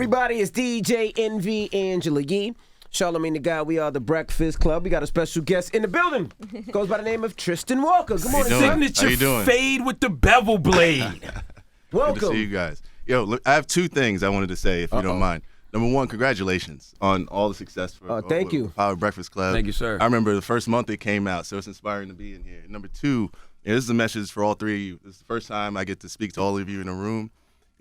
everybody? It's DJ Envy Angela Yee. Charlamagne the Guy. We are the Breakfast Club. We got a special guest in the building. Goes by the name of Tristan Walker. Good morning, sir. Signature fade with the bevel blade. Welcome. Good to see you guys. Yo, look, I have two things I wanted to say, if you don't mind. Number one, congratulations on all the success for thank you. Power Breakfast Club. Thank you, sir. I remember the first month it came out, so it's inspiring to be in here. Number two, this is a message for all three of you. This is the first time I get to speak to all of you in a room.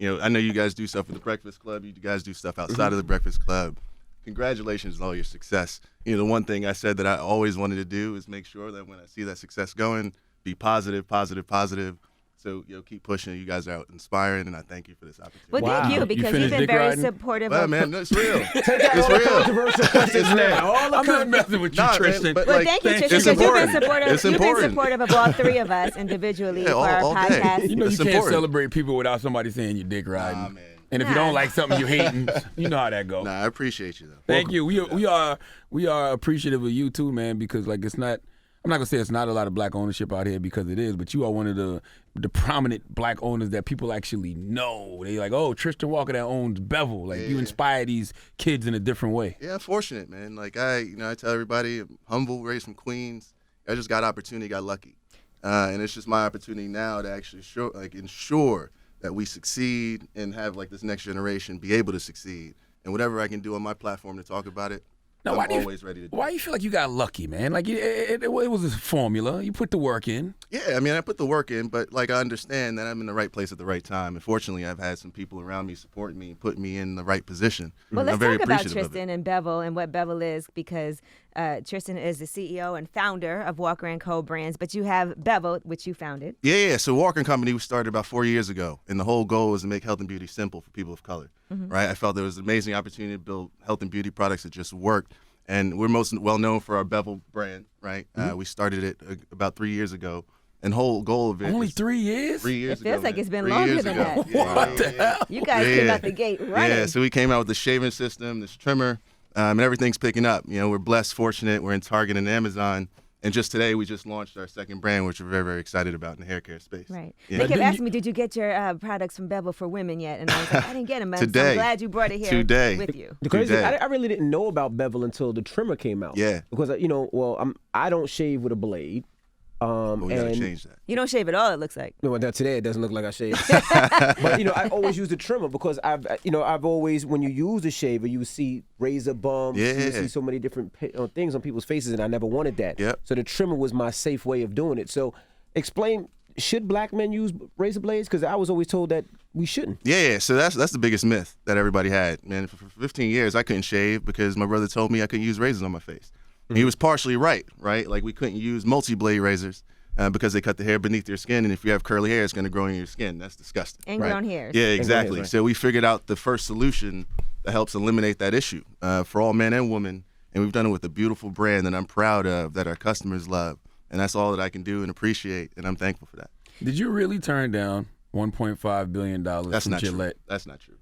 I know you guys do stuff with the Breakfast Club. You guys do stuff outside of the Breakfast Club. Congratulations on all your success. The one thing I said that I always wanted to do is make sure that when I see that success going, be positive, positive, positive. So, keep pushing. You guys are out inspiring, and I thank you for this opportunity. Well, thank you, because you've been very supportive. Well, man, it's real. Take out all the controversial questions now. I'm just messing with you, Tristan. Man, well, thank you, Tristan, because you've been supportive of all three of us individually for our podcast. You can't celebrate people without somebody saying you dick riding. Nah, man. And if you don't like something, you hating. You know how that goes. Nah, I appreciate you, though. Thank you. We are appreciative of you, too, man, because, it's not – I'm not going to say it's not a lot of black ownership out here, because it is, but you are one of the prominent black owners that people actually know. They like, oh, Tristan Walker that owns Bevel. You inspire these kids in a different way. Yeah, I'm fortunate, man. I tell everybody, I'm humble, raised from Queens. I just got opportunity, got lucky. And it's just my opportunity now to actually ensure that we succeed and have this next generation be able to succeed. And whatever I can do on my platform to talk about it, now, I'm always ready to do. Why do you feel like you got lucky, man? It was a formula. You put the work in. Yeah, I put the work in, but I understand that I'm in the right place at the right time. And fortunately, I've had some people around me supporting me and putting me in the right position. Well, let's I'm very talk about appreciative Tristan and Bevel and what Bevel is, because Tristan is the CEO and founder of Walker & Co. brands, but you have Bevel, which you founded. Yeah. So Walker & Company was started about 4 years ago, and the whole goal was to make health and beauty simple for people of color, right? I felt there was an amazing opportunity to build health and beauty products that just worked. And we're most well known for our Bevel brand, right? We started it about 3 years ago. And whole goal of it only 3 years? 3 years ago. It feels like it's been 3 longer years than ago. that. What the hell? You guys came out the gate running. Yeah, so we came out with the shaving system, this trimmer, and everything's picking up. We're blessed, fortunate. We're in Target and Amazon. And just today, we just launched our second brand, which we're very, very excited about in the hair care space. Right. Yeah. They kept asking me, did you get your products from Bevel for women yet? And I was like, I didn't get them. So I'm glad you brought it here with you. The crazy, I really didn't know about Bevel until the trimmer came out. Yeah. Because, I don't shave with a blade. We got to change that. You don't shave at all, it looks like. No, today it doesn't look like I shave. But, I always use the trimmer because I've always, when you use a shaver, you see razor bumps. Yeah. You see so many different things on people's faces, and I never wanted that. Yep. So the trimmer was my safe way of doing it. So explain, should black men use razor blades? Because I was always told that we shouldn't. Yeah. So that's the biggest myth that everybody had. Man, for 15 years, I couldn't shave because my brother told me I couldn't use razors on my face. He was partially right? We couldn't use multi-blade razors because they cut the hair beneath your skin, and if you have curly hair, it's going to grow in your skin. That's disgusting. Ingrown hairs. Yeah, exactly. Hairs, right. So we figured out the first solution that helps eliminate that issue for all men and women, and we've done it with a beautiful brand that I'm proud of, that our customers love, and that's all that I can do and appreciate, and I'm thankful for that. Did you really turn down $1.5 billion That's from not Gillette? True. That's not true.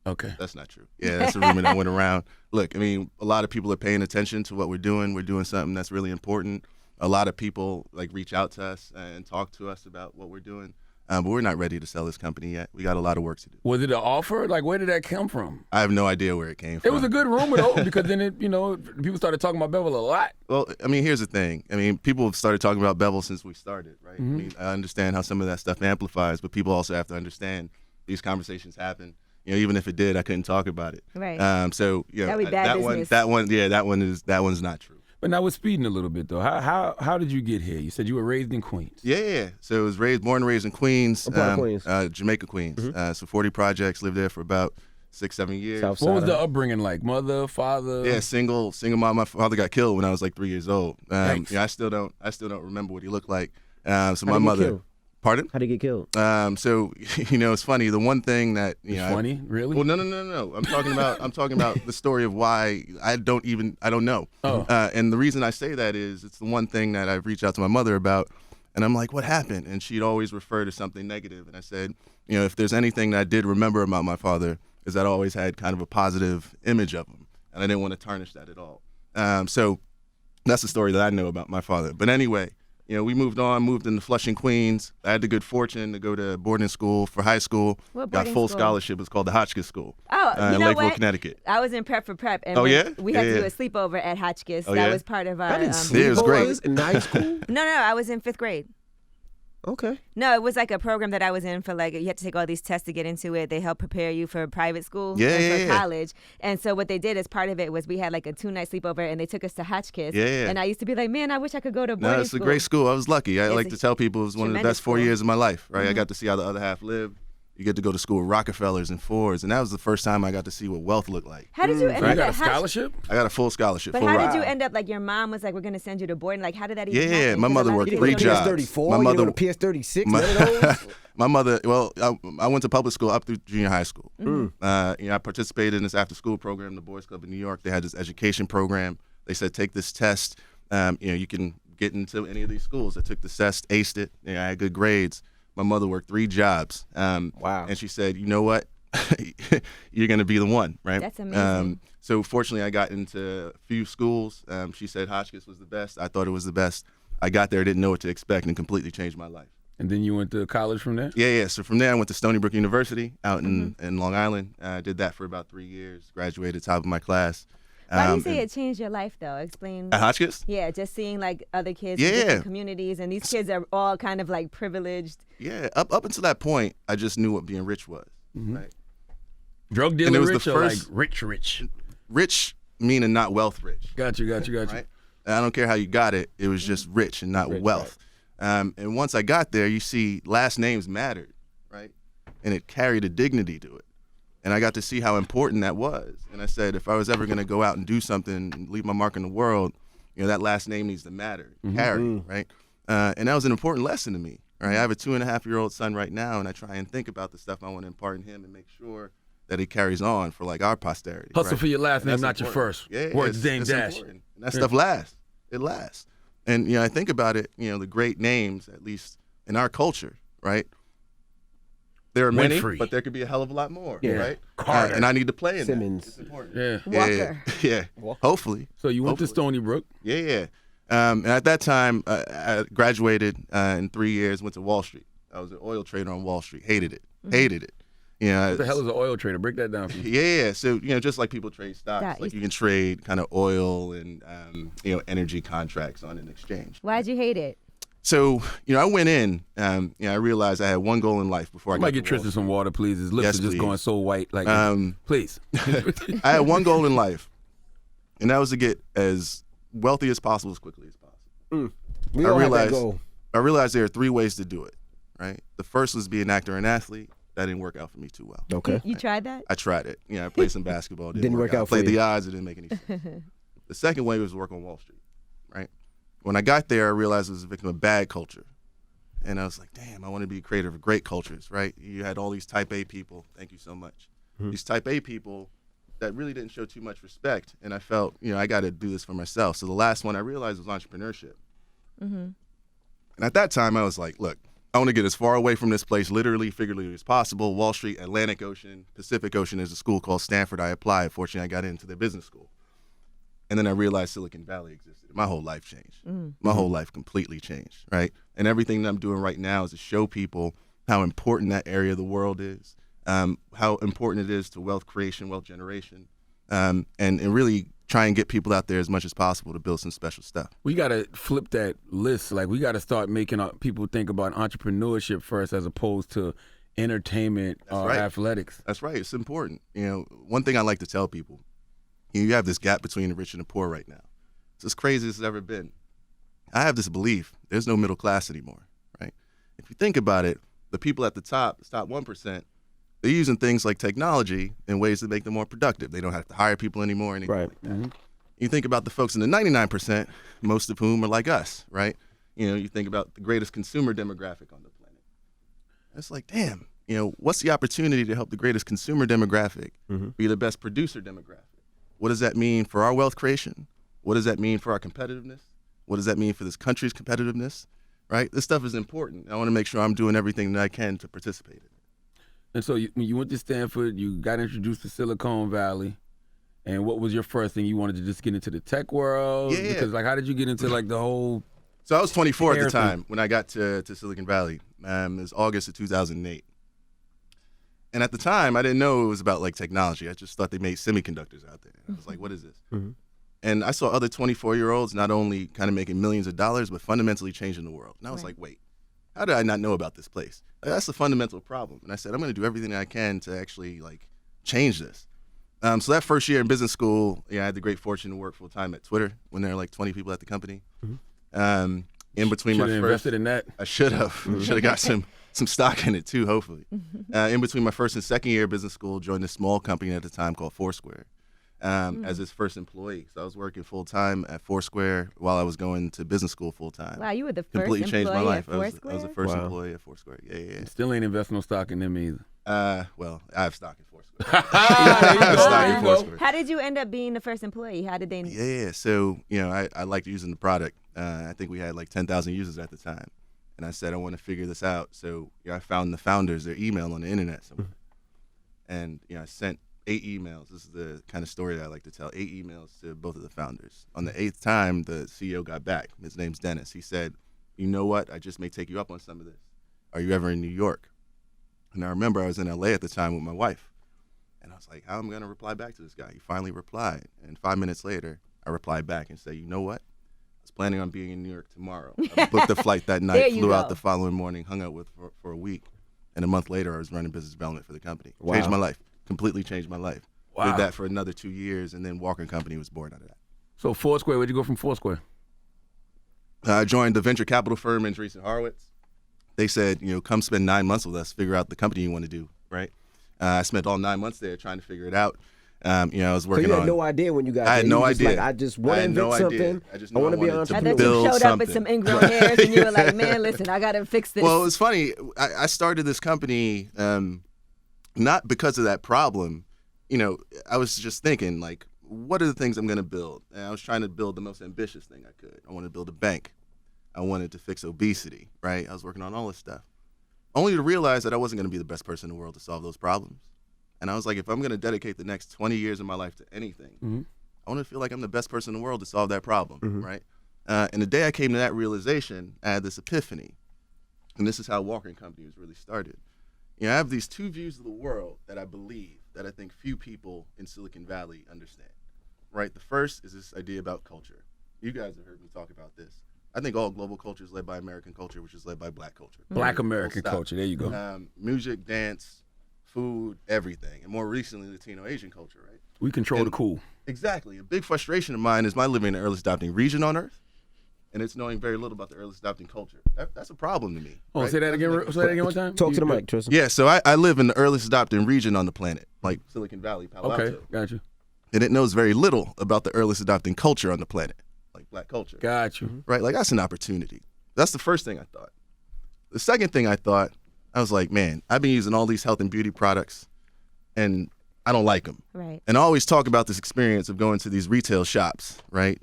Okay. That's not true. Yeah, that's a rumor that went around. Look, a lot of people are paying attention to what we're doing. We're doing something that's really important. A lot of people reach out to us and talk to us about what we're doing. But we're not ready to sell this company yet. We got a lot of work to do. Was it an offer? Where did that come from? I have no idea where it came from. It was a good rumor, though, because then people started talking about Bevel a lot. Well, here's the thing. People have started talking about Bevel since we started, right? I understand how some of that stuff amplifies, but people also have to understand these conversations happen. Even if it did, I couldn't talk about it. Right. So that would be bad business. that one's not true. But now we're speeding a little bit though. How did you get here? You said you were raised in Queens. Yeah. So I was born and raised in Queens. What part of Queens? Jamaica, Queens. So 40 projects, lived there for about 6-7 years. South What was the upbringing like? Mother, father? Yeah, single mom. My father got killed when I was 3 years old. Thanks. I still don't remember what he looked like. So my How did he get mother. killed? Pardon? How did he get killed? So it's funny. The one thing that It's funny, really? Well, no. I'm talking about the story of why I don't know. Oh. And the reason I say that is it's the one thing that I've reached out to my mother about, and I'm like, what happened? And she'd always refer to something negative. And I said, if there's anything that I did remember about my father, is that I always had kind of a positive image of him, and I didn't want to tarnish that at all. So that's the story that I know about my father. But anyway. we moved into Flushing, Queens. I had the good fortune to go to boarding school for high school. What Got boarding full school? scholarship. It's called the Hotchkiss School. Oh, you in know Lakeville, what? Connecticut. I was in prep for prep, and Oh, when yeah? we had Yeah, to do yeah. a sleepover at Hotchkiss. Oh, that yeah? was part of our. I didn't Yeah, it was great. sleepovers in high school. No, I was in 5th grade. Okay. No, it was like a program that I was in for like you had to take all these tests to get into it. They help prepare you for private school Yeah, and for yeah, yeah. college. And so what they did as part of it was we had like a 2-night sleepover and they took us to Hotchkiss. Yeah, yeah. And I used to be like, man, I wish I could go to boarding No, it's school. a great school. I was lucky. I It's like a to tell people it was one of the tremendous best 4 school. years of my life, right? I got to see how the other half lived. You get to go to school with Rockefellers and Fords, and that was the first time I got to see what wealth looked like. How did you end So you up got a at Hotch- scholarship? I got a full scholarship. But full how ride. did you end up like your mom was like, we're gonna send you to boarding? Like how did that even Yeah, happen? my Because mother a lot of worked kids 3 don't do jobs. that. PS34. My You mother- didn't go to PS36. None of those. My mother, well, I went to public school up through junior high school. I participated in this after-school program, the Boys Club in New York. They had this education program. They said, take this test. You can get into any of these schools. I took the test, aced it. I had good grades. My mother worked 3 jobs. Wow. And she said, you know what? You're going to be the one, right? That's amazing. So fortunately, I got into a few schools. She said Hotchkiss was the best. I thought it was the best. I got there, didn't know what to expect, and completely changed my life. And then you went to college from there? Yeah. So from there, I went to Stony Brook University out in Long Island. I did that for about 3 years. Graduated top of my class. Why do you say and- it changed your life though? Explain. At Hotchkiss? Yeah, just seeing like other kids Yeah. in different communities, and these kids are all kind of like privileged. Yeah. Up until that point, I just knew what being rich was. Right. Drug And dealer it was the rich or first- like rich? Rich meaning not wealth rich. Got you. Right. And I don't care how you got it. It was just rich and not wealth. And once I got there, you see last names mattered, right? And it carried a dignity to it. And I got to see how important that was. And I said, if I was ever going to go out and do something and leave my mark in the world, that last name needs to matter, carry, right? And that was an important lesson to me, right? I have a 2.5-year-old son right now, and I try and think about the stuff I want to impart in him and make sure that it carries on for like our posterity. Hustle right? for your last And name, that's not your important. first. Yeah, Words it's- Dame it's Dash. important. And that stuff lasts. It lasts. And I think about it. The great names, at least in our culture, right? There are many, Winfrey. but there could be a hell of a lot more, Yeah. right? Carter. And I need to play in Simmons. that. It's important. Yeah. Walker. Yeah. Hopefully. So you went to Hopefully. Stony Brook. Yeah. And at that time, I graduated in 3 years. Went to Wall Street. I was an oil trader on Wall Street. Hated it. Hated it. What the hell is an oil trader? Break that down for me. Yeah, so just like people trade stocks, That like is- you can trade kind of oil and energy contracts on an exchange. Why'd you hate it? So I went in, I realized I had one goal in life before I I got might to get Wall Tristan some water, please. His lips Yes, are just please. going so white. Like, please. I had one goal in life, and that was to get as wealthy as possible as quickly as possible. We I all have that realized goal. I realized there are 3 ways to do it. Right, the first was be an actor and athlete. That didn't work out for me too well. Okay. You tried that? I tried it. I played some basketball. Didn't work out for Played you. the odds. It didn't make any sense. The second way was to work on Wall Street. Right. When I got there, I realized I was a victim of bad culture, and I was like, "Damn, I want to be a creator of great cultures." Right. You had all these Type A people. Thank you so much. These Type A people that really didn't show too much respect, and I felt, I got to do this for myself. So the last one I realized was entrepreneurship. And at that time, I was like, "Look, I want to get as far away from this place, literally, figuratively, as possible. Wall Street, Atlantic Ocean, Pacific Ocean is a school called Stanford. I applied. Fortunately, I got into their business school. And then I realized Silicon Valley existed. My whole life changed. My whole life completely changed, right? And everything that I'm doing right now is to show people how important that area of the world is, how important it is to wealth creation, wealth generation, and really try and get people out there as much as possible to build some special stuff. We got to flip that list. Like, we got to start making people think about entrepreneurship first as opposed to entertainment or right. athletics. That's right. It's important. One thing I like to tell people, you have this gap between the rich and the poor right now. It's as crazy as it's ever been. I have this belief, there's no middle class anymore, right? If you think about it, the people at the top 1%, they're using things like technology in ways that make them more productive. They don't have to hire people anymore, anything Right. like that. You think about the folks in the 99%, most of whom are like us, right? You think about the greatest consumer demographic on the planet. It's like, damn, what's the opportunity to help the greatest consumer demographic be the best producer demographic? What does that mean for our wealth creation? What does that mean for our competitiveness? What does that mean for this country's competitiveness? Right? This stuff is important. I want to make sure I'm doing everything that I can to participate in it. And so when you went to Stanford, you got introduced to Silicon Valley. And what was your first thing? You wanted to just get into the tech world? Yeah. Because, like, how did you get into, like, the whole So I was 24 at the Harrison. time when I got to Silicon Valley. It was August of 2008. And at the time, I didn't know it was about like technology. I just thought they made semiconductors out there. I was like, what is this? And I saw other 24-year-olds not only kind of making millions of dollars, but fundamentally changing the world. And I was like, wait, how did I not know about this place? That's a fundamental problem. And I said, I'm going to do everything I can to actually like change this. So that first year in business school, I had the great fortune to work full time at Twitter when there were like 20 people at the company. In between my Should've first, invested in that. I should have got some stock in it too, hopefully. In between my first and second year of business school, joined a small company at the time called Foursquare as its first employee. So I was working full time at Foursquare while I was going to business school full time. Wow, you were the first Completely changed my employee life. at I was Foursquare? the first employee at Foursquare. Yeah. Still ain't investing no stock in them either. Well, I have stock in Foursquare. There you I have go. stock There in you go. Foursquare. How did you end up being the first employee? How did they? Yeah. So, I liked using the product. I think we had like 10,000 users at the time. And I said, I want to figure this out. So, I found the founders, their email on the internet somewhere. And, I sent 8 emails. This is the kind of story that I like to tell. 8 emails to both of the founders. On the 8th time, the CEO got back. His name's Dennis. He said, you know what? I just may take you up on some of this. Are you ever in New York? And I remember I was in LA at the time with my wife. And I was like, how am I going to reply back to this guy? He finally replied. And 5 minutes later, I replied back and said, you know what? I was planning on being in New York tomorrow. I booked the flight that night, flew out the following morning, hung out with for a week. And a month later, I was running business development for the company. Wow. Changed my life. Completely changed my life. Wow. Did that for another 2 years, and then Walker & Company was born out of that. So Foursquare, where'd you go from Foursquare? I joined the venture capital firm in Tristan Horowitz. They said, come spend 9 months with us, figure out the company you want to do, right? I spent all 9 months there trying to figure it out. I was So working you on. had no idea when you got there. I had You no was just idea. Like, I just want to I had invent no something. idea. I just I knew want I to be an wanted to I entrepreneur. bet you build showed up something. with some ingrown hairs and you were like, man, listen, I got to fix this. Well, it was funny. I started this company not because of that problem. I was just thinking, like, what are the things I'm going to build? And I was trying to build the most ambitious thing I could. I wanted to build a bank. I wanted to fix obesity, right? I was working on all this stuff. Only to realize that I wasn't going to be the best person in the world to solve those problems. And I was like, if I'm going to dedicate the next 20 years of my life to anything, I want to feel like I'm the best person in the world to solve that problem, right? And the day I came to that realization, I had this epiphany. And this is how Walker & Company was really started. I have these 2 views of the world that I believe that I think few people in Silicon Valley understand, right? The first is this idea about culture. You guys have heard me talk about this. I think all global culture is led by American culture, which is led by Black culture. Black American Full stop. culture. There you go. Music, dance, food, everything. And more recently, Latino Asian culture, right? We control the cool. Exactly. A big frustration of mine is my living in the earliest adopting region on Earth, and it's knowing very little about the earliest adopting culture. That's a problem to me. Oh, right? say that again. Say that again one time. Talk to the mic, Tristan. Yeah, so I live in the earliest adopting region on the planet, like Silicon Valley, Palo Okay, Alto. got you. And it knows very little about the earliest adopting culture on the planet, like Black culture. Got you. Right? Like, that's an opportunity. That's the first thing I thought. The second thing I thought, I was like, man, I've been using all these health and beauty products, and I don't like them. Right. And I always talk about this experience of going to these retail shops, right?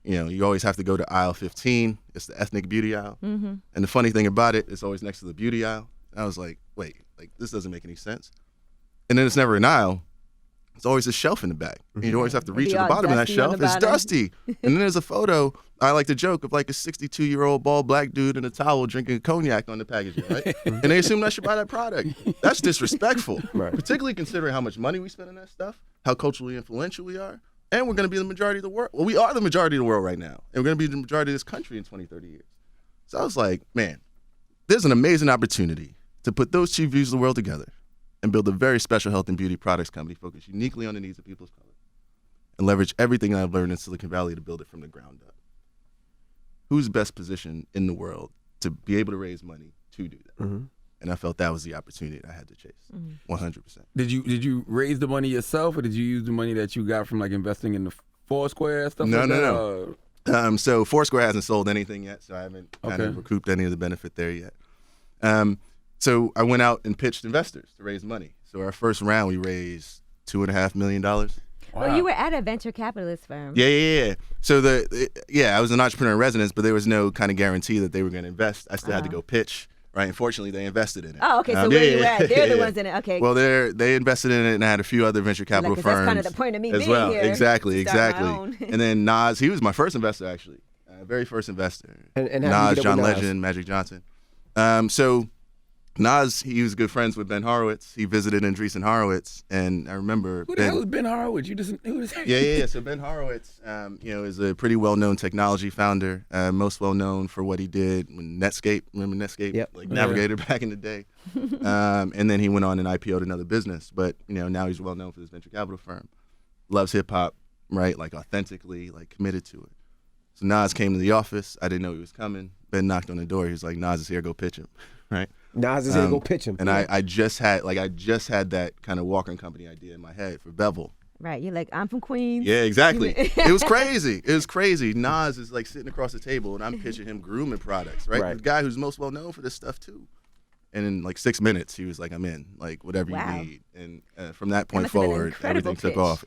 You always have to go to aisle 15. It's the ethnic beauty aisle. And the funny thing about it, it's always next to the beauty aisle. And I was like, wait, like, this doesn't make any sense. And then it's never an aisle. It's always a shelf in the back. And you always have to reach Be to the all bottom of that dusty on shelf. the It's bottom. dusty. And then there's a photo, I like to joke, of like a 62-year-old bald Black dude in a towel drinking cognac on the packaging, right? And they assume I should buy that product. That's disrespectful, Right. particularly considering how much money we spend on that stuff, how culturally influential we are, and we're going to be the majority of the world. Well, we are the majority of the world right now, and we're going to be the majority of this country in 20, 30 years. So I was like, man, there's an amazing opportunity to put those 2 views of the world together and build a very special health and beauty products company focused uniquely on the needs of people of color and leverage everything I've learned in Silicon Valley to build it from the ground up. Who's best positioned in the world to be able to raise money to do that? And I felt that was the opportunity that I had to chase, 100%. Did you raise the money yourself, or did you use the money that you got from like investing in the Foursquare stuff? No, like no, that? no. So Foursquare hasn't sold anything yet, so I haven't kind of Okay. recouped any of the benefit there yet. So I went out and pitched investors to raise money. So our first round, we raised $2.5 million. Well, you were at a venture capitalist firm. Yeah. So I was an entrepreneur in residence, but there was no kind of guarantee that they were going to invest. I still had to go pitch. Right. Unfortunately, they invested in it. Oh, okay. So where you at? They're the ones in it. Okay. Well, they invested in it, and I had a few other venture capital Like, 'cause firms that's kind of the point of me as being well. here, Exactly. to start my own. And then Nas, he was my first investor actually. Very first investor. And how did you Nas, get up John with Nas? Legend, Magic Johnson. So Nas, he was good friends with Ben Horowitz. He visited Andreessen Horowitz, and I remember Who the hell is Ben Horowitz? You just who is Yeah. So Ben Horowitz, is a pretty well-known technology founder. Most well-known for what he did when Netscape. Remember Netscape? Yep. Like Navigator back in the day. And then he went on and IPO'd another business. But now he's well-known for this venture capital firm. Loves hip hop, right? Like authentically, like committed to it. So Nas came to the office. I didn't know he was coming. Ben knocked on the door. He was like, "Nas is here. Go pitch him." Right? Nas is here to go pitch him. And I just had that kind of Walker and Company idea in my head for Bevel. Right. You're like, I'm from Queens. Yeah, exactly. It was crazy. It was crazy. Nas is like sitting across the table, and I'm pitching him grooming products, right? The guy who's most well known for this stuff too. And in like 6 minutes, he was like, "I'm in. Like whatever you need." And from that point must have been an forward, incredible everything took pitch. off.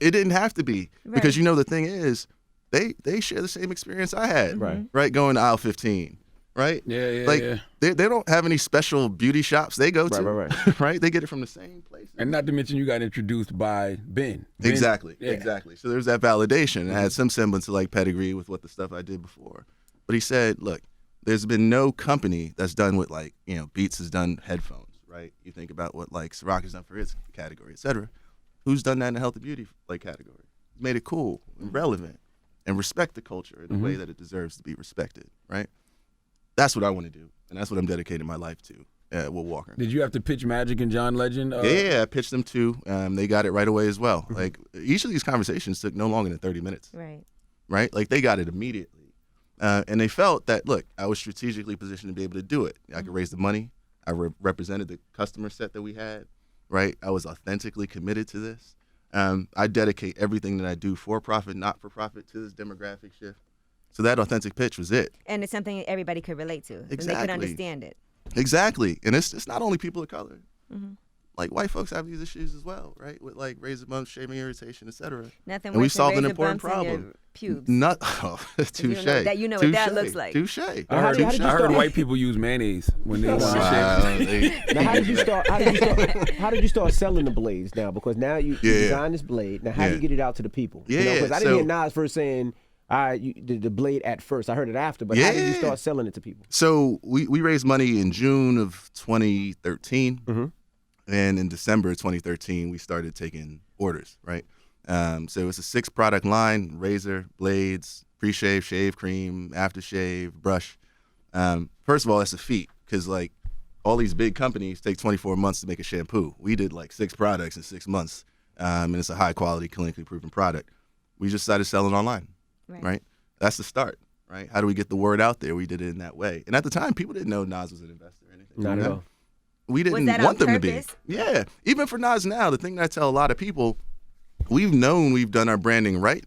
It didn't have to be because the thing is, they share the same experience I had, right? Going to aisle 15. Right? Yeah. They don't have any special beauty shops they go to. Right. Right? They get it from the same place. And not to mention you got introduced by Ben. Exactly. Yeah. Exactly. So there's that validation. I had some semblance of like pedigree with what the stuff I did before. But he said, look, there's been no company that's done what like, Beats has done headphones, right? You think about what like Ciroc has done for its category, et cetera. Who's done that in the health and beauty like category? Made it cool and relevant and respect the culture in a way that it deserves to be respected, right? That's what I want to do, and that's what I'm dedicating my life to with Walker. Did you have to pitch Magic and John Legend? Yeah, I pitched them too. They got it right away as well. Like each of these conversations took no longer than 30 minutes. Right? Like they got it immediately. And they felt that, look, I was strategically positioned to be able to do it. I could raise the money. I represented the customer set that we had, right? I was authentically committed to this. I dedicate everything that I do for profit, not for profit, to this demographic shift. So that authentic pitch was it. And it's something everybody could relate to. Exactly. And they could understand it. Exactly. And it's not only people of color. Like white folks have these issues as well, right? With like razor bumps, shaving irritation, etc. Nothing and we worse than solved an razor important bumps in your problem. pubes. Touche. You know what that looks like. Touche. I heard white people use mayonnaise when they want to shave. Now, how did you start selling the blades now? Because now you designed this blade. Now, how do you get it out to the people? Because I didn't hear Nas first saying the blade at first. I heard it after, but how did you start selling it to people? So we raised money in June of 2013, and in December of 2013 we started taking orders. Right, so it's a 6-product line: razor, blades, pre-shave, shave cream, aftershave, brush. First of all, that's a feat because like all these big companies take 24 months to make a shampoo. We did like 6 products in 6 months, and it's a high quality, clinically proven product. We just decided to sell it online. Right. That's the start, right? How do we get the word out there? We did it in that way. And at the time, people didn't know Nas was an investor or anything. Not at all. We didn't that want on them to be. purpose? Yeah. Even for Nas now, the thing that I tell a lot of people, we've known we've done our branding right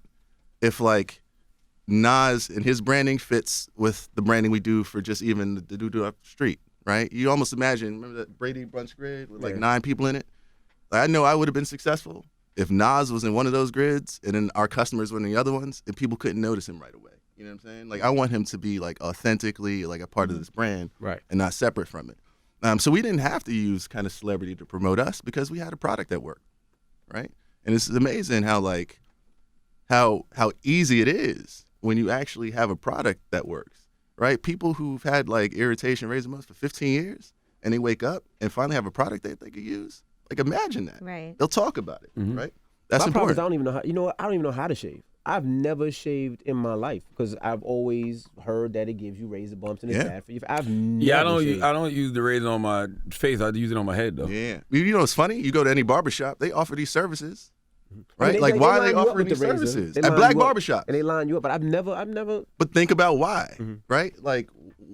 if like Nas and his branding fits with the branding we do for just even the dude up the street, right? You almost imagine, remember that Brady Brunch grid with like 9 people in it? Like, I know I would have been successful if Nas was in one of those grids and then our customers were in the other ones and people couldn't notice him right away. You know what I'm saying? Like I want him to be like authentically like a part of this brand and not separate from it. So we didn't have to use kind of celebrity to promote us because we had a product that worked, right? And it's amazing how like how easy it is when you actually have a product that works, right? People who've had like irritation razor bumps for 15 years and they wake up and finally have a product that they could use. Like imagine that. Right. They'll talk about it, right? That's My problem important. is I don't even know how. You know what? I don't even know how to shave. I've never shaved in my life because I've always heard that it gives you razor bumps and it's bad for you. I've never shaved. I don't use the razor on my face. I use it on my head though. Yeah. You know what's funny? You go to any barbershop, they offer these services. I mean, Right? Why are they line you up offering with these the razor. services? They At line black you up, barbershops. and they line you up, but I've never. But think about why, right? Like,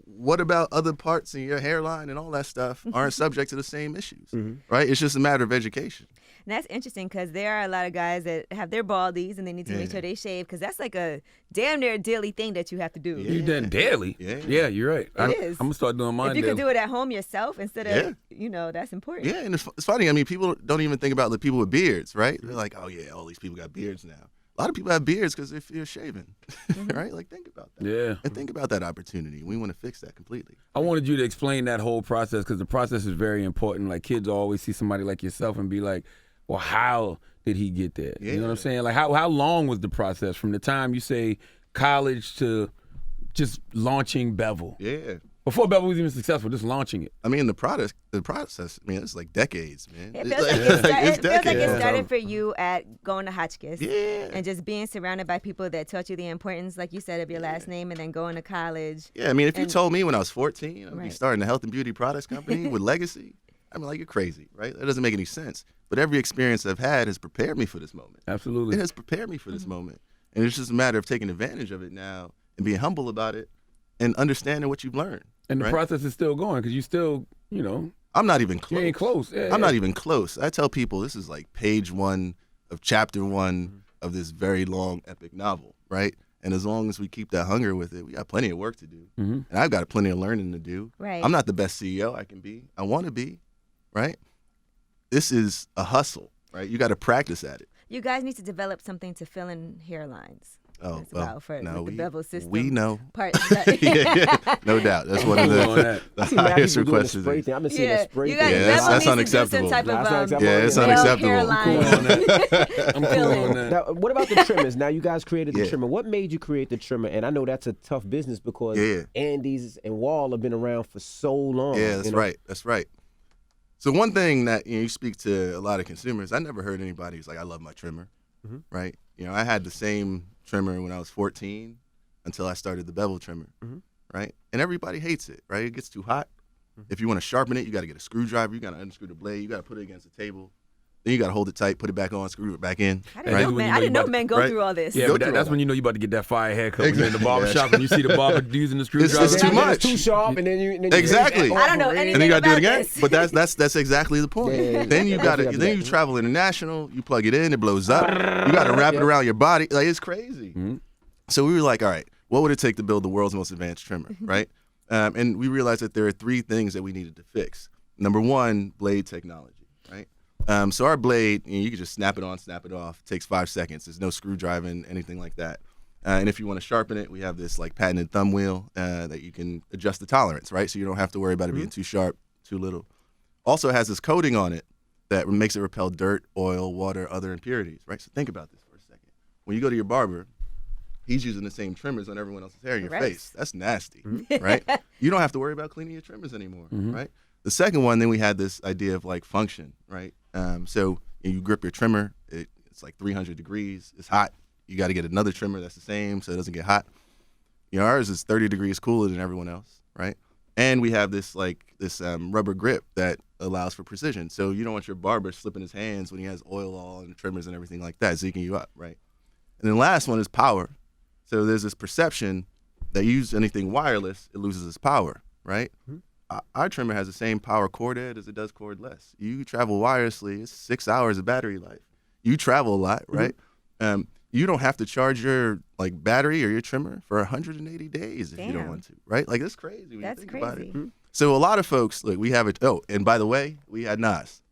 what about other parts in your hairline and all that stuff aren't subject to the same issues, right? It's just a matter of education. And that's interesting because there are a lot of guys that have their baldies and they need to make sure they shave because that's like a damn near daily thing that you have to do. You done daily? Yeah. You're right. It is. I'm gonna start doing mine. If you daily. could do it at home yourself instead of, that's important. Yeah, and it's funny. I mean, people don't even think about the people with beards, right? They're like, oh, yeah, all these people got beards now. A lot of people have beards because they fear shaving, right? Like, think about that. Yeah. And think about that opportunity. We want to fix that completely. I wanted you to explain that whole process because the process is very important. Like kids always see somebody like yourself and be like, well, how did he get there? You know what I'm saying? Like how long was the process from the time you say, college to just launching Bevel. Yeah. Before Bevel was even successful, just launching it. I mean, the process. I mean, it's like decades, man. It feels like it started for you at going to Hotchkiss. Yeah. And just being surrounded by people that taught you the importance, like you said, of your last name, and then going to college. Yeah, I mean, if you told me when I was 14, I'd be starting a health and beauty products company with legacy, I mean, like, you're crazy, right? That doesn't make any sense. But every experience I've had has prepared me for this moment. Absolutely. It has prepared me for this moment. And it's just a matter of taking advantage of it now and being humble about it and understanding what you've learned. And the process is still going because you still, I'm not even close. You ain't close. Yeah, I'm not even close. I tell people this is like page 1 of chapter 1 of this very long epic novel, right? And as long as we keep that hunger with it, we got plenty of work to do. And I've got plenty of learning to do. Right. I'm not the best CEO I can be. I want to be, right? This is a hustle, right? You got to practice at it. You guys need to develop something to fill in hairlines. Oh, well, no, the Bevel system. we know. Yeah, no doubt. That's one of the highest requests. I've been seeing a spray thing. That's unacceptable. It's unacceptable. I'm cool on that. Now, what about the trimmers? Now, you guys created the trimmer. What made you create the trimmer? And I know that's a tough business because Andes and Wall have been around for so long. Yeah, that's right. That's right. So one thing that you speak to a lot of consumers, I never heard anybody who's like, I love my trimmer, right? I had the same trimmer when I was 14 until I started the Bevel trimmer, right? And everybody hates it, right? It gets too hot. If you want to sharpen it, you got to get a screwdriver. You got to unscrew the blade. You got to put it against the table. Then you got to hold it tight, put it back on, screw it back in. I didn't know men go through all this. Yeah, but that's when you know you about to get that fire haircut. When you're in the barber shop and you see the barber using the screwdriver. It's too much. It's too sharp, and then you exactly. I don't know anything and then you got to do it about again. this. But that's exactly the point. Then you got to you travel international. You plug it in, it blows up. You got to wrap it around your body. Like, it's crazy. So we were like, all right, what would it take to build the world's most advanced trimmer, right? And we realized that there are 3 things that we needed to fix. Number 1, blade technology, right? So our blade, you can just snap it on, snap it off. It takes 5 seconds. There's no screw driving, anything like that. And if you want to sharpen it, we have this like patented thumb wheel that you can adjust the tolerance, right? So you don't have to worry about it being too sharp, too little. Also, it has this coating on it that makes it repel dirt, oil, water, other impurities, right? So think about this for a second. When you go to your barber, he's using the same trimmers on everyone else's hair in your face. That's nasty, right? You don't have to worry about cleaning your trimmers anymore, right? The second one, then we had this idea of like function, right? So you grip your trimmer, it's like 300 degrees, it's hot. You got to get another trimmer that's the same so it doesn't get hot. Ours is 30 degrees cooler than everyone else, right? And we have this rubber grip that allows for precision. So you don't want your barber slipping his hands when he has oil all and trimmers and everything like that, zeking you up, right? And then the last one is power. So there's this perception that you use anything wireless, it loses its power, right? Our trimmer has the same power corded as it does cordless. You travel wirelessly, it's 6 hours of battery life. You travel a lot, right? You don't have to charge your battery or your trimmer for 180 days if you don't want to, right? Like, that's crazy when you think about it. So a lot of folks, we have it. Oh, and by the way, we had Nas,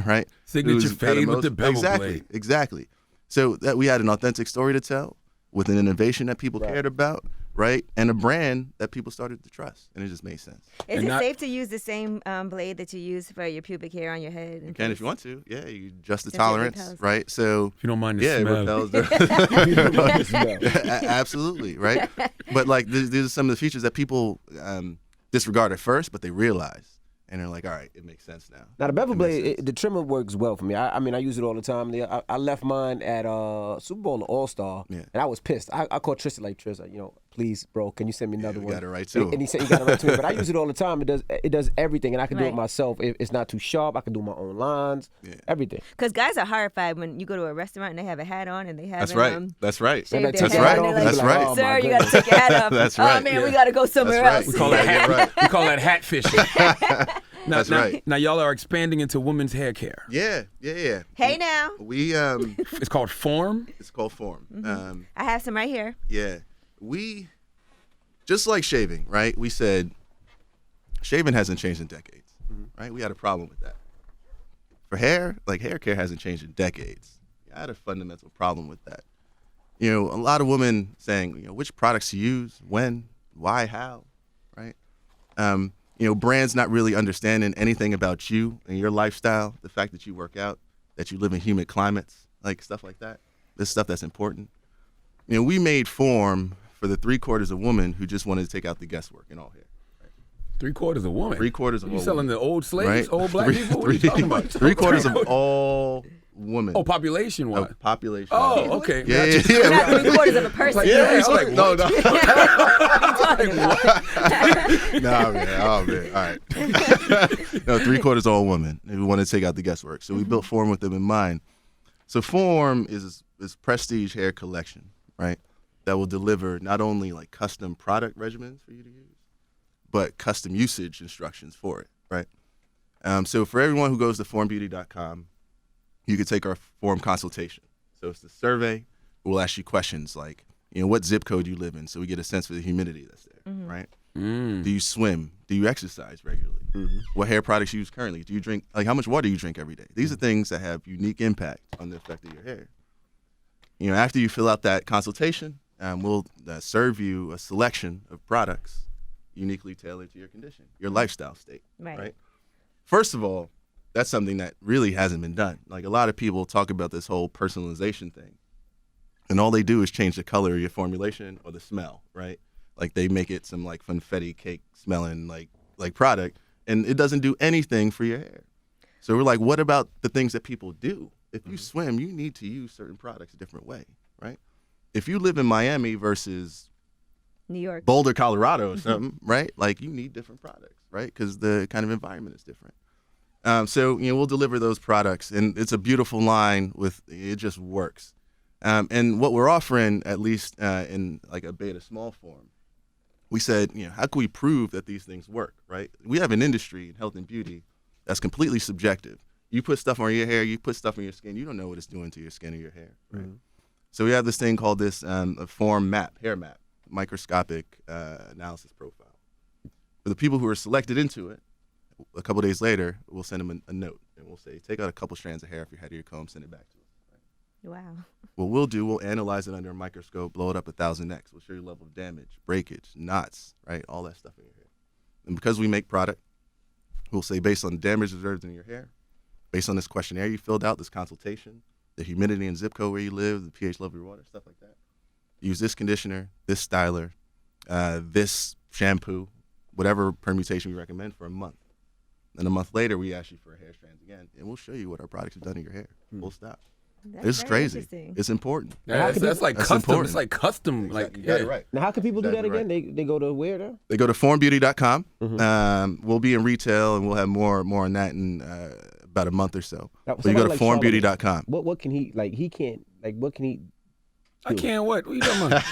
right? Signature fade with the Bevel blade. Exactly. So that we had an authentic story to tell with an innovation that people cared about, right? And a brand that people started to trust, and it just made sense. Is it safe to use the same blade that you use for your pubic hair on your head? You can if you want to. Yeah, you adjust the tolerance, right? So if you don't mind the smell. It repels. Absolutely, right? But these are some of the features that people disregard at first, but they realize. And they're like, all right, it makes sense now. Now, the Bevel blade, the trimmer works well for me. I mean, I use it all the time. I left mine at Super Bowl All-Star, and I was pissed. I called Tristan, Tristan, please, bro, can you send me another one? You got it right to him. And he said, you got it right to me. But I use it all the time. It does everything, and I can do it myself. It's not too sharp. I can do my own lines, everything. Because guys are horrified when you go to a restaurant and they have a hat on and they have That's right. That's right. Shaved That's their right. head. That's right. Oh, sir, you got to take your hat off. That's right. Oh, man, we got to go somewhere else. We call that hat fishing. That's right. Now y'all are expanding into women's hair care. Yeah. Hey now. We it's called Form. It's called Form. I have some right here. Yeah. We just like shaving, right? We said shaving hasn't changed in decades, right? We had a problem with that. For hair, hair care hasn't changed in decades. I had a fundamental problem with that. A lot of women saying, which products to use, when, why, how, right? Brands not really understanding anything about you and your lifestyle, the fact that you work out, that you live in humid climates, stuff like that. This stuff that's important. we made Form for the 3/4 of women who just wanted to take out the guesswork in all hair. 3/4 of women. 3/4 of all. You selling the old slaves, right? old black people? What are you talking about? 3/4 of all women. Oh, population wise. Population. Oh, okay. Yeah. Not 3/4 of a person. Like, yeah, it's like, no. What? Nah, man. Oh, man. All right. No, 3/4 all women who want to take out the guesswork. So we built Form with them in mind. So Form is prestige hair collection, right? That will deliver not only like custom product regimens for you to use, but custom usage instructions for it, right? So for everyone who goes to formbeauty.com, you can take our Form consultation. So it's the survey. We'll ask you questions like, what zip code you live in, so we get a sense for the humidity that's there, right? Do you swim? Do you exercise regularly? What hair products you use currently? Do you drink, how much water do you drink every day? These are things that have unique impact on the effect of your hair. After you fill out that consultation, we'll serve you a selection of products uniquely tailored to your condition, your lifestyle state, right? First of all, that's something that really hasn't been done. Like a lot of people talk about this whole personalization thing, and all they do is change the color of your formulation or the smell, right? Like they make it some like confetti cake smelling like product, and it doesn't do anything for your hair. So we're like, what about the things that people do? If you swim, you need to use certain products a different way, right? If you live in Miami versus New York, Boulder, Colorado or something, right? Like you need different products, right? Because the kind of environment is different. So we'll deliver those products, and it's a beautiful line it just works. And what we're offering, at least in like a beta small form, we said, how can we prove that these things work, right? We have an industry in health and beauty that's completely subjective. You put stuff on your hair, you put stuff on your skin, you don't know what it's doing to your skin or your hair, right? So we have this thing called this a Form map, hair map, microscopic analysis profile. For the people who are selected into it, a couple days later, we'll send them a note, and we'll say, take out a couple strands of hair off your head of your comb, send it back to us. Right? Wow. What we'll analyze it under a microscope, blow it up 1,000x. We'll show you level of damage, breakage, knots, right? All that stuff in your hair. And because we make product, we'll say based on the damage observed in your hair, based on this questionnaire you filled out, this consultation, the humidity and zip code where you live, the pH level of your water, stuff like that. Use this conditioner, this styler, this shampoo, whatever permutation we recommend for a month. And a month later, we ask you for hair strands again, and we'll show you what our products have done to your hair. Full stop. It's crazy. It's important. Yeah, that's like custom. Important. It's like custom. Exactly. Like, right. Now, how can people do that again? Right. They go to where though? They go to formbeauty.com. We'll be in retail, and we'll have more on that in about a month or so. So you go to formbeauty.com. What can he He can't what can he? Do? I can't. What are you talking about?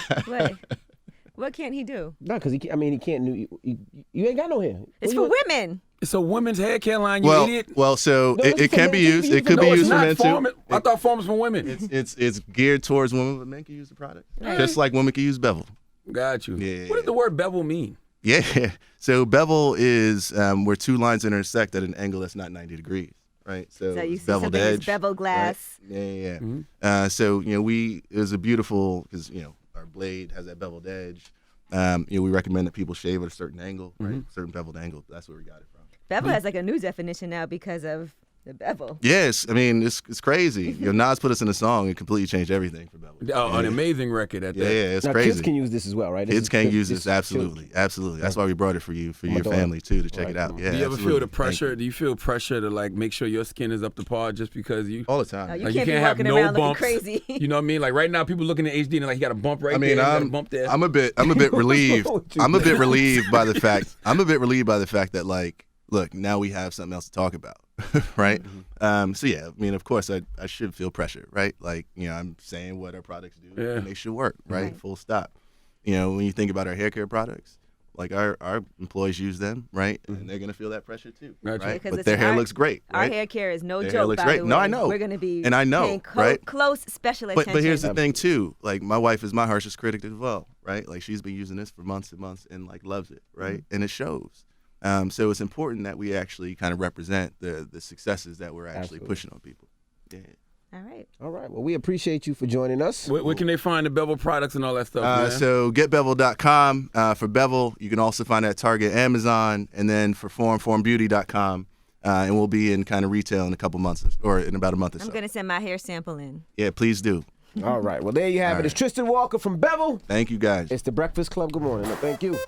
What can't he do? No, because he can't. You ain't got no hair. It's for women. It's a women's hair care line, you idiot. Well, so it can be used. It could be used for men too. I thought Form was for women. It's geared towards women, but men can use the product. Just like women can use Bevel. Got you. Yeah. What does the word bevel mean? Yeah. So Bevel is where two lines intersect at an angle that's not 90 degrees. Right, so you see beveled something edge, as bevel glass. Right? Yeah. Mm-hmm. So it was a beautiful because our blade has that beveled edge. We recommend that people shave at a certain angle, right? Certain beveled angle. That's where we got it from. Bevel has like a new definition now because of the bevel. Yes, I mean it's crazy. Nas put us in a song and completely changed everything for Bevel. An amazing record at that. Yeah, it's now, crazy. Kids can use this as well, right? Kids can use this absolutely. That's why we brought it for you, for your family too, to check it out. Yeah. Do you ever feel the pressure? Do you feel pressure to make sure your skin is up to par just because you? All the time. You can't be walking around looking crazy. You know what I mean? Like right now, people looking at HD and he got a bump right there. I mean, bump there. I'm a bit relieved. I'm a bit relieved by the fact that look, now we have something else to talk about, right? So yeah, I mean, of course, I should feel pressure, right? I'm saying what our products do, and they should work, right? Full stop. When you think about our hair care products, our employees use them, right? And they're gonna feel that pressure too, right? But their hair looks great. Our right? hair care is no their joke. Hair looks by great. the way. No, I know. We're gonna be paying close special attention. But here's the thing too. My wife is my harshest critic as well, right? She's been using this for months and months and loves it, right? And it shows. So it's important that we actually kind of represent the successes that we're actually pushing on people. Yeah. All right. Well, we appreciate you for joining us. Where can they find the Bevel products and all that stuff? So getbevel.com for Bevel. You can also find that at Target, Amazon, and then for formbeauty.com. And we'll be in kind of retail in a couple months or in about a month or so. I'm going to send my hair sample in. Yeah, please do. All right. Well, there you have it. It's Tristan Walker from Bevel. Thank you, guys. It's the Breakfast Club. Good morning. Thank you.